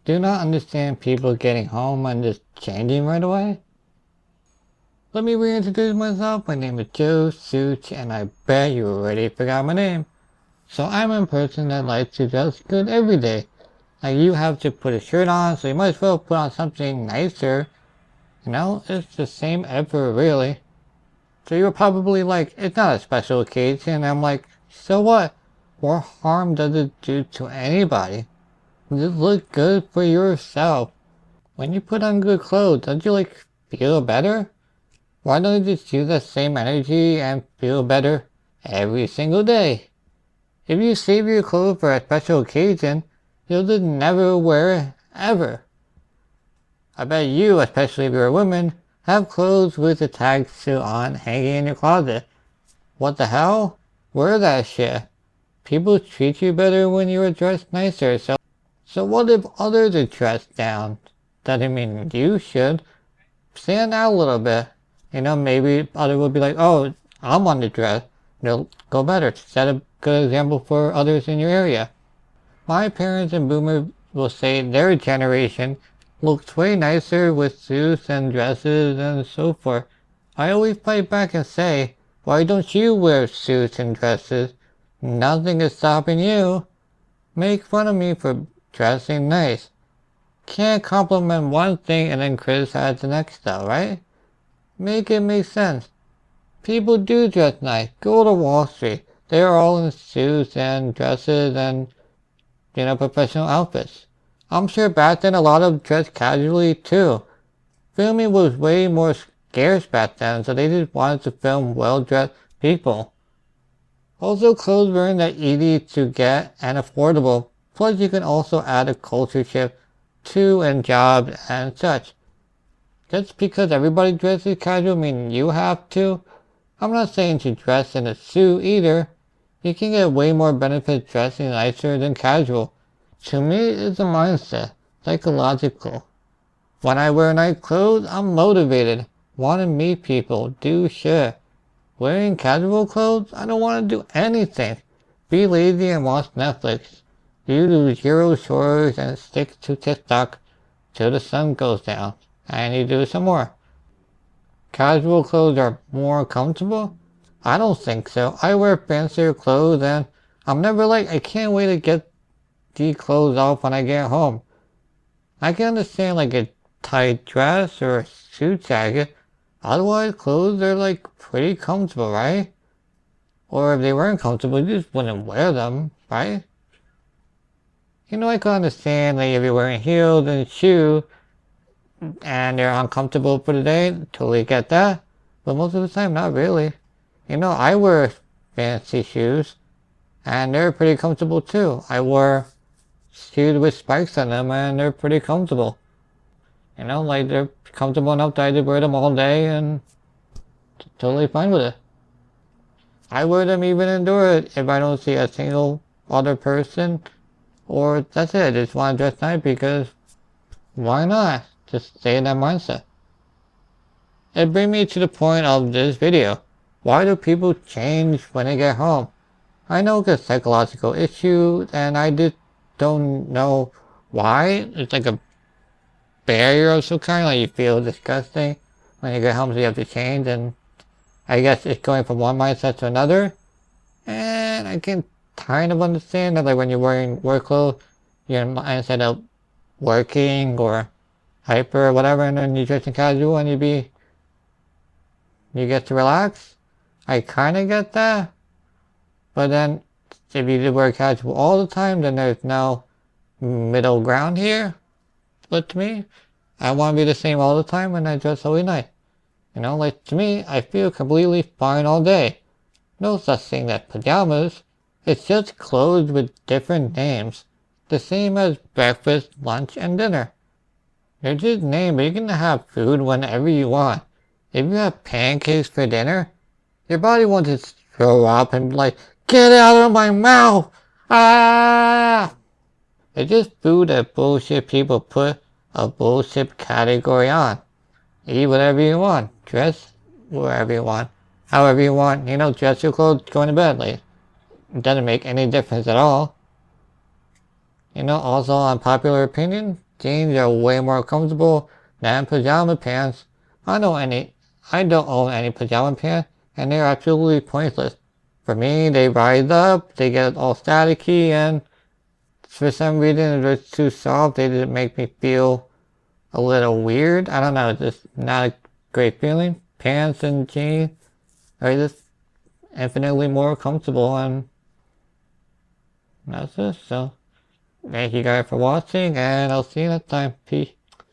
do not understand people getting home and just changing right away. Let me reintroduce myself. My name is Joe Sooch, and I bet you already forgot my name. So I'm a person that likes to dress good every day. Like, you have to put a shirt on, so you might as well put on something nicer. You know, it's the same effort really. So you're probably like, it's not a special occasion. I'm like, so what? What harm does it do to anybody? Just look good for yourself. When you put on good clothes, don't you like feel better? Why don't you just use that same energy and feel better every single day? If you save your clothes for a special occasion, you'll just never wear it ever. I bet you, especially if you're a woman, have clothes with a tag still on hanging in your closet. What the hell? Wear that shit. People treat you better when you are dressed nicer, so what if others are dressed down? Doesn't mean you should. Stand out a little bit. You know, maybe others will be like, oh, I'm on the dress. They'll go better. Set a good example for others in your area. My parents and boomers will say their generation looks way nicer with suits and dresses and so forth. I always fight back and say, why don't you wear suits and dresses? Nothing is stopping you. Make fun of me for dressing nice. Can't compliment one thing and then criticize the next though, right? Make it make sense. People do dress nice. Go to Wall Street. They're all in suits and dresses and, you know, professional outfits. I'm sure back then a lot of dressed casually too. Filming was way more scarce back then, so they just wanted to film well-dressed people. Also, clothes weren't that easy to get and affordable. Plus, you can also add a culture shift too, and jobs and such. Just because everybody dresses casual means you have to? I'm not saying to dress in a suit either. You can get way more benefits dressing nicer than casual. To me, it's a mindset, psychological. When I wear nice clothes, I'm motivated, want to meet people, do shit. Wearing casual clothes, I don't want to do anything. Be lazy and watch Netflix. You do 0 chores and stick to TikTok till the sun goes down. And you do some more. Casual clothes are more comfortable? I don't think so. I wear fancier clothes and I'm never like, I can't wait to get these clothes off when I get home. I can understand like a tight dress or a suit jacket. Otherwise, clothes are like pretty comfortable, right? Or if they weren't comfortable, you just wouldn't wear them, right? You know, I can understand like if you're wearing heels and shoes and they're uncomfortable for the day, totally get that. But most of the time, not really. You know, I wear fancy shoes and they're pretty comfortable too. I wear shoes with spikes on them and they're pretty comfortable. You know, like they're comfortable enough that I just wear them all day and totally fine with it. I wear them even indoors if I don't see a single other person, or that's it, I just want to dress nice because why not? Just stay in that mindset. It brings me to the point of this video. Why do people change when they get home? I know it's a psychological issue and I just don't know why. It's like a barrier of some kind, like you feel disgusting when you get home, so you have to change, and I guess it's going from one mindset to another. And I can kind of understand that, like when you're wearing work clothes, your mindset of working or hyper or whatever, and then you're dressing casual and you get to relax. I kind of get that. But then if you wear casual all the time, then there's no middle ground here. But to me, I want to be the same all the time and I dress always nice. You know, like to me, I feel completely fine all day. No such thing as pajamas. It's just clothes with different names. The same as breakfast, lunch, and dinner. They're just names, but you can have food whenever you want. If you have pancakes for dinner, your body wants to throw up and be like, get out of my mouth! Ah! It's just food that bullshit people put a bullshit category on. Eat whatever you want. Dress wherever you want. However you want. You know, dress your clothes going to bed late. It doesn't make any difference at all. You know, also unpopular opinion, Jeans are way more comfortable than pajama pants. I don't own any pajama pants, and they're absolutely pointless. For me, they rise up, they get all staticky, and for some reason they're too soft. They just make me feel a little weird. I don't know, it's just not a great feeling. Pants and jeans are just infinitely more comfortable, and that's it. So thank you guys for watching, and I'll see you next time. Peace.